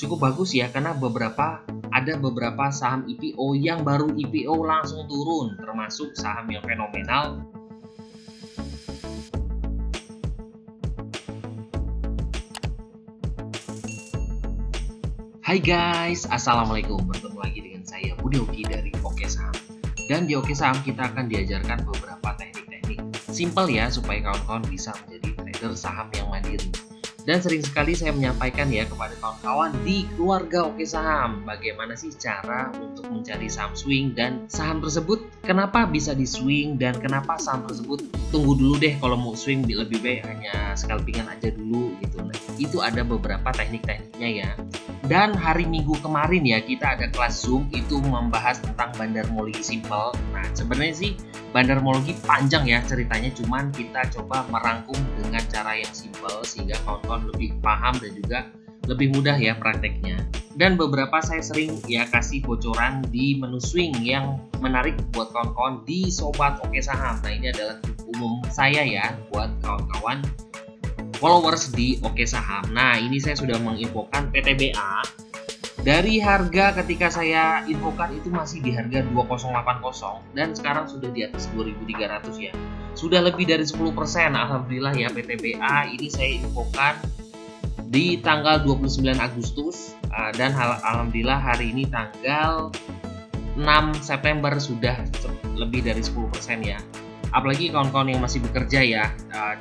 cukup bagus ya, karena ada beberapa saham IPO yang baru IPO langsung turun, termasuk saham yang fenomenal. Hai guys, assalamualaikum. Bertemu lagi dengan saya Budi Oki dari Oke Saham. Dan di Oke Saham kita akan diajarkan beberapa teknik-teknik simple ya, supaya kawan-kawan bisa menjadi trader saham yang mandiri. Dan sering sekali saya menyampaikan ya kepada kawan-kawan di keluarga Oke Saham, bagaimana sih cara untuk mencari saham swing dan saham tersebut kenapa bisa di swing dan kenapa saham tersebut tunggu dulu deh, kalau mau swing lebih baik hanya scalpingan aja dulu gitu. Nah, itu ada beberapa teknik-tekniknya ya. Dan hari Minggu kemarin ya kita ada kelas Zoom itu membahas tentang bandarmologi simple. Nah, sebenarnya sih bandarmologi panjang ya ceritanya, cuman kita coba merangkum dengan cara yang simple sehingga kawan-kawan lebih paham dan juga lebih mudah ya prakteknya. Dan beberapa saya sering ya kasih bocoran di menu swing yang menarik buat kawan-kawan di Sobat Oke Saham. Nah, ini adalah umum saya ya buat kawan-kawan followers di Oke Saham. Nah, ini saya sudah menginfokan PTBA. Dari harga ketika saya infokan itu masih di harga 2080 dan sekarang sudah di atas 2300 ya. Sudah lebih dari 10%. Alhamdulillah ya PTBA ini saya infokan di tanggal 29 Agustus dan alhamdulillah hari ini tanggal 6 September sudah lebih dari 10% ya. Apalagi kawan-kawan yang masih bekerja ya,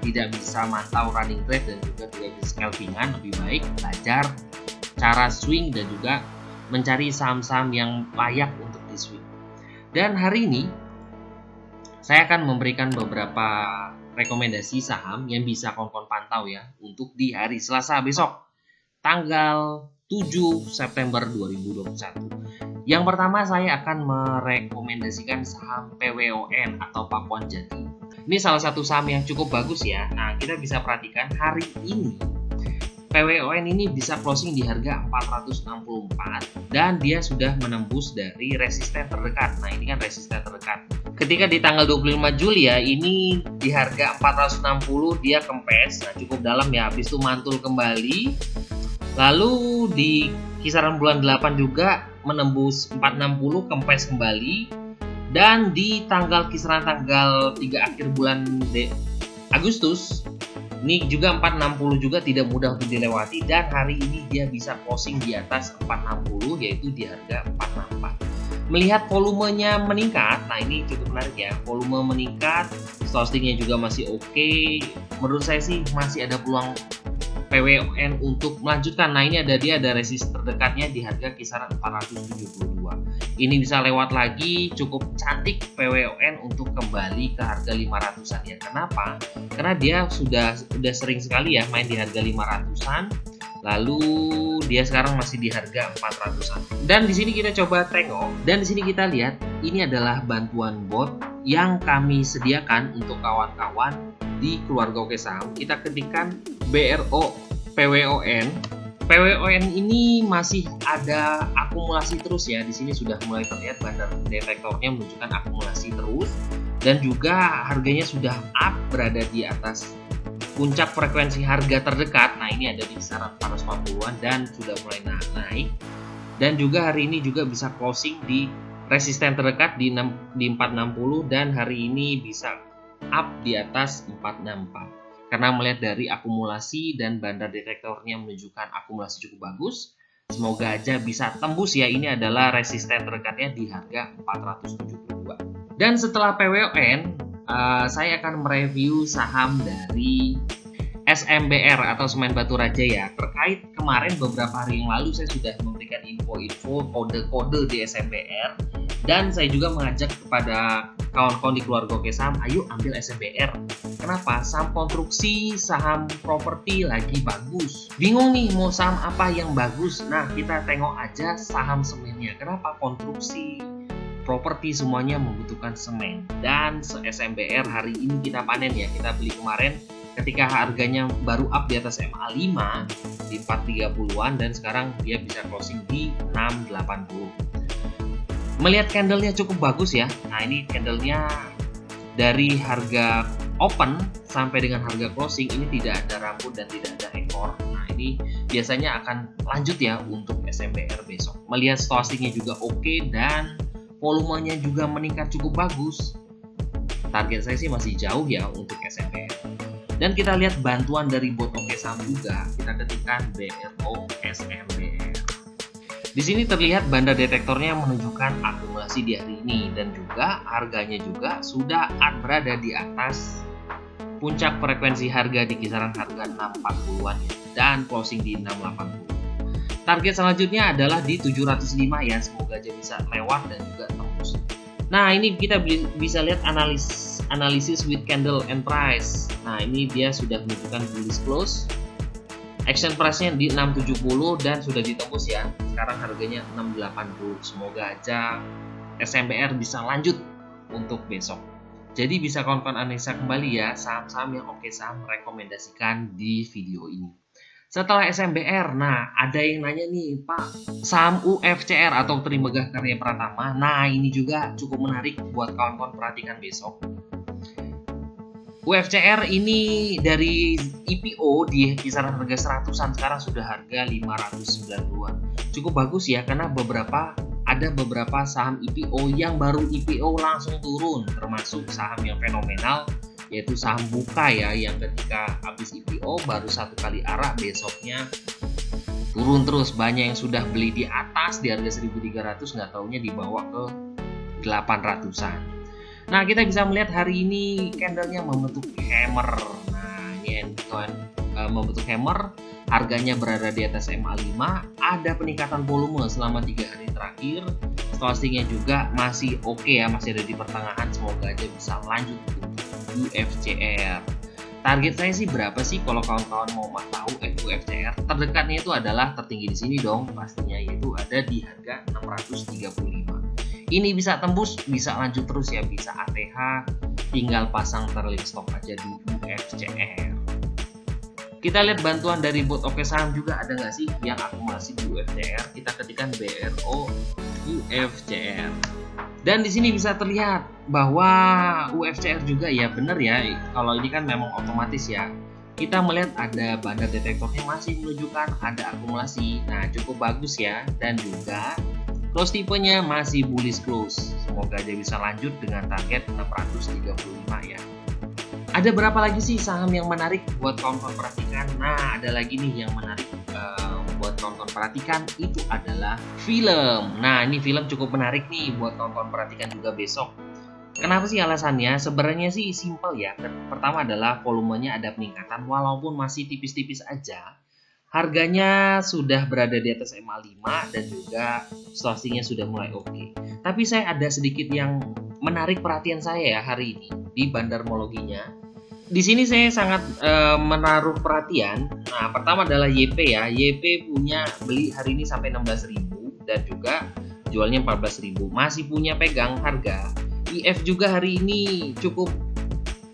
tidak bisa mantau running trade dan juga tidak bisa scalpingan, lebih baik belajar cara swing dan juga mencari saham-saham yang layak untuk di swing. Dan hari ini saya akan memberikan beberapa rekomendasi saham yang bisa kawan-kawan pantau ya untuk di hari Selasa besok tanggal 7 September 2021. Yang pertama saya akan merekomendasikan saham PWON atau Pakuan Jati. Ini salah satu saham yang cukup bagus ya. Nah, kita bisa perhatikan hari ini PWON ini bisa closing di harga 464 dan dia sudah menembus dari resisten terdekat. Nah, ini kan resisten terdekat. Ketika di tanggal 25 Juli ya, ini di harga 460 dia kempes. Nah, cukup dalam ya, habis itu mantul kembali. Lalu di kisaran bulan 8 juga menembus 460 kempes kembali, dan di kisaran tanggal 3 akhir bulan Agustus ini juga 460 juga tidak mudah untuk dilewati, dan hari ini dia bisa closing di atas 460 yaitu di harga 464. Melihat volumenya meningkat, nah ini cukup menarik ya, volume meningkat, stop-lossnya juga masih oke. Menurut saya sih masih ada peluang PWON untuk melanjutkan. Nah, ini dia ada resisten terdekatnya di harga kisaran 472. Ini bisa lewat lagi, cukup cantik PWON untuk kembali ke harga 500-an ya. Kenapa? Karena dia sudah sering sekali ya main di harga 500-an. Lalu dia sekarang masih di harga 400-an. Dan di sini kita coba tengok, dan di sini kita lihat ini adalah bantuan bot yang kami sediakan untuk kawan-kawan di keluarga Oke Saham. Kita ketikkan BRO PWON. PWON ini masih ada akumulasi terus ya. Di sini sudah mulai terlihat bandar detektornya menunjukkan akumulasi terus, dan juga harganya sudah up, berada di atas puncak frekuensi harga terdekat. Nah, ini ada di kisaran 440-an dan sudah mulai naik. Dan juga hari ini juga bisa closing di resisten terdekat di 460, dan hari ini bisa up di atas 464. Karena melihat dari akumulasi dan bandar detektornya menunjukkan akumulasi cukup bagus, semoga aja bisa tembus ya. Ini adalah resisten terdekatnya di harga 472. Dan setelah PWON, saya akan mereview saham dari SMBR atau Semen Batu Raja ya. Terkait kemarin beberapa hari yang lalu saya sudah memberikan info-info kode-kode di SMBR, dan saya juga mengajak kepada kawan-kawan di keluarga Oke Saham, ayo ambil SMBR. Kenapa? Saham konstruksi, saham properti lagi bagus. Bingung nih mau saham apa yang bagus? Nah, kita tengok aja saham semennya. Kenapa? Konstruksi, properti semuanya membutuhkan semen. Dan SMBR hari ini kita panen ya. Kita beli kemarin ketika harganya baru up di atas MA5 di 430-an, dan sekarang dia bisa closing di 680. Melihat candlenya cukup bagus ya. Nah, ini candlenya dari harga open sampai dengan harga closing ini tidak ada rambut dan tidak ada ekor. Nah, ini ini biasanya akan lanjut ya untuk SMBR besok. Melihat stochasticnya juga oke dan volumenya juga meningkat cukup bagus. Target saya sih masih jauh ya untuk SMBR. Dan kita lihat bantuan dari bot Oke Saham juga. Kita ketikkan BRO SMBR. Di sini terlihat banda detektornya menunjukkan akumulasi di hari ini dan juga harganya juga sudah berada di atas puncak frekuensi harga di kisaran harga 640-an ya, dan closing di 680. Target selanjutnya adalah di 705 ya, semoga aja bisa lewat dan juga tembus. Nah, ini kita bisa lihat analisis with candle and price. Nah, ini dia sudah menunjukkan bullish close. Action price-nya di 670 dan sudah ditembus ya. Sekarang harganya 680. Semoga aja SMBR bisa lanjut untuk besok. Jadi bisa kawan-kawan analisa kembali ya saham-saham yang Oke Saham rekomendasikan di video ini. Setelah SMBR, nah ada yang nanya nih, Pak, saham UFCR atau Trimegah Karya Pratama. Nah, ini juga cukup menarik buat kawan-kawan perhatikan besok. UFCR ini dari IPO di kisaran harga 100-an, sekarang sudah harga 590-an. Cukup bagus ya, karena ada beberapa saham IPO yang baru IPO langsung turun, termasuk saham yang fenomenal yaitu saham Buka ya, yang ketika habis IPO baru satu kali arah besoknya turun terus. Banyak yang sudah beli di atas di harga 1.300, nggak taunya dibawa ke 800-an. Nah, kita bisa melihat hari ini candlenya membentuk hammer. Nah, ini membentuk hammer, harganya berada di atas MA5, ada peningkatan volume selama 3 hari terakhir. Stochasticnya juga masih oke ya, masih ada di pertengahan, semoga aja bisa lanjut UFCR. Target saya sih berapa sih kalau kawan-kawan mau tahu UFCR? Terdekatnya itu adalah tertinggi di sini dong pastinya, yaitu ada di harga 635. Ini bisa tembus, bisa lanjut terus ya, bisa ATH, tinggal pasang trailing stop aja di UFCR. Kita lihat bantuan dari bot Oke Saham juga ada nggak sih yang akumulasi di UFCR? Kita ketikkan BRO UFCR. Dan di sini bisa terlihat bahwa UFCR juga ya, bener ya, kalau ini kan memang otomatis ya. Kita melihat ada banda detektornya masih menunjukkan ada akumulasi. Nah, cukup bagus ya, dan juga close tipenya masih bullish close. Semoga aja bisa lanjut dengan target 635 ya. Ada berapa lagi sih saham yang menarik buat kawan-kawan perhatikan? Nah, ada lagi nih yang menarik buat kawan-kawan perhatikan, itu adalah film. Nah, ini film cukup menarik nih buat kawan-kawan perhatikan juga besok. Kenapa sih alasannya? Sebenarnya sih simple ya. Pertama adalah volumenya ada peningkatan walaupun masih tipis-tipis aja. Harganya sudah berada di atas MA5 dan juga stochasticnya sudah mulai oke. Tapi saya ada sedikit yang menarik perhatian saya ya hari ini di bandarmologinya. Di sini saya sangat menaruh perhatian. Nah, pertama adalah YP ya. YP punya beli hari ini sampai 16.000 dan juga jualnya 14.000. Masih punya pegang harga. IF juga hari ini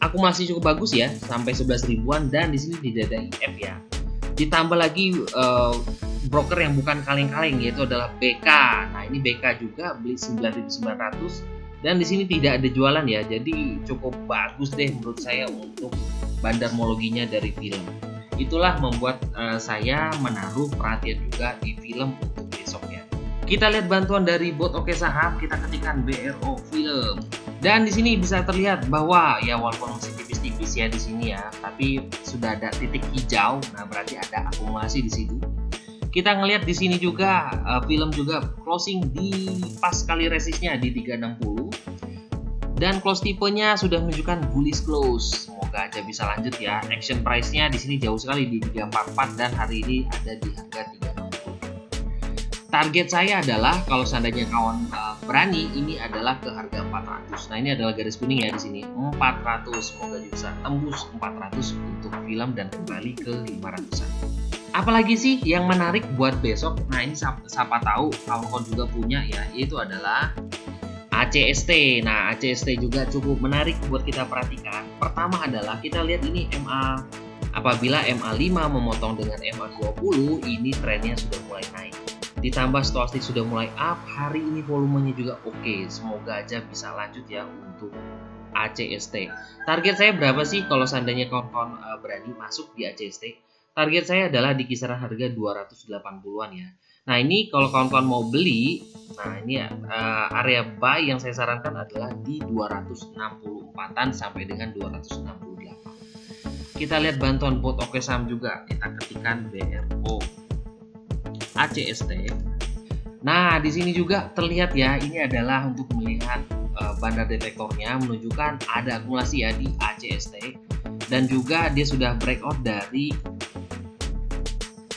akumulasi cukup bagus ya, sampai 11 ribuan, dan di sini tidak ada IF ya. Ditambah lagi broker yang bukan kaleng-kaleng, yaitu adalah BK. Nah, ini BK juga beli 9.900 dan di sini tidak ada jualan ya. Jadi cukup bagus deh menurut saya untuk bandarmologinya dari film. Itulah membuat saya menaruh perhatian juga di film untuk besoknya. Kita lihat bantuan dari bot Oke Saham, kita ketikkan BRO Film. Dan di sini bisa terlihat bahwa ya walaupun masih tipis-tipis ya di sini ya, tapi sudah ada titik hijau. Nah, berarti ada akumulasi di situ. Kita ngelihat di sini juga film juga closing di pas kali resistnya di 360. Dan close tipenya sudah menunjukkan bullish close. Semoga aja bisa lanjut ya. Action price-nya di sini jauh sekali di 344 dan hari ini ada di harga 360. Target saya adalah kalau seandainya kawan berani, ini adalah ke harga 400. Nah, ini adalah garis kuning ya di sini 400. Semoga bisa tembus 400 untuk film dan kembali ke 500-an. Apalagi sih yang menarik buat besok? Nah, ini siapa tahu kawan-kawan juga punya ya, yaitu adalah ACST. Nah, ACST juga cukup menarik buat kita perhatikan. Pertama adalah kita lihat ini apabila MA5 memotong dengan MA20, ini trennya sudah mulai naik. Ditambah stochastic sudah mulai up, hari ini volumenya juga oke. Semoga aja bisa lanjut ya untuk ACST. Target saya berapa sih kalau seandainya kawan-kawan berani masuk di ACST? Target saya adalah di kisaran harga 280-an ya. Nah, ini kalau kawan-kawan mau beli, nah ini ya, area buy yang saya sarankan adalah di 264-an sampai dengan 268. Kita lihat bantuan bot Oke Saham juga. Kita ketikkan BRO ACST. Nah, di sini juga terlihat ya, ini adalah untuk melihat bandar detektornya menunjukkan ada akumulasi ya di ACST, dan juga dia sudah breakout dari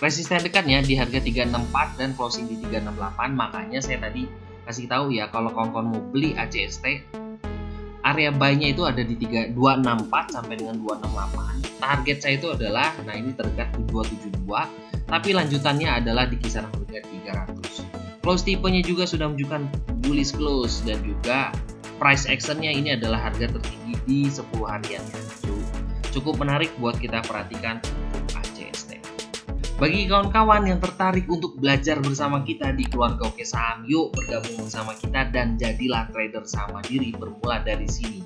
resisten dekatnya di harga 364 dan closing di 368. Makanya saya tadi kasih tahu ya, kalau kawan-kawan mau beli ACST, area buy-nya itu ada di 264 sampai dengan 268. Target saya itu adalah, nah ini terdekat di 272, tapi lanjutannya adalah di kisaran harga 300. Close tipenya juga sudah menunjukkan bullish close, dan juga price actionnya ini adalah harga tertinggi di 10 harian. Cukup menarik buat kita perhatikan untuk ACST. Bagi kawan-kawan yang tertarik untuk belajar bersama kita di keluarga Oke Saham, yuk bergabung bersama kita dan jadilah trader saham mandiri bermula dari sini.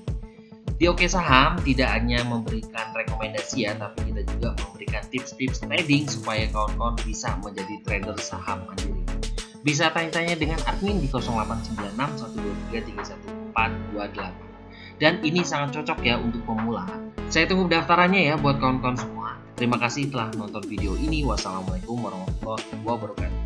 Di Oke Saham tidak hanya memberikan rekomendasi ya, tapi kita juga memberikan tips-tips trading supaya kawan-kawan bisa menjadi trader saham mandiri. Bisa tanya-tanya dengan admin di 0896 123 31428. Dan ini sangat cocok ya untuk pemula. Saya tunggu pendaftarannya ya buat kawan-kawan semua. Terima kasih telah menonton video ini. Wassalamualaikum warahmatullahi wabarakatuh.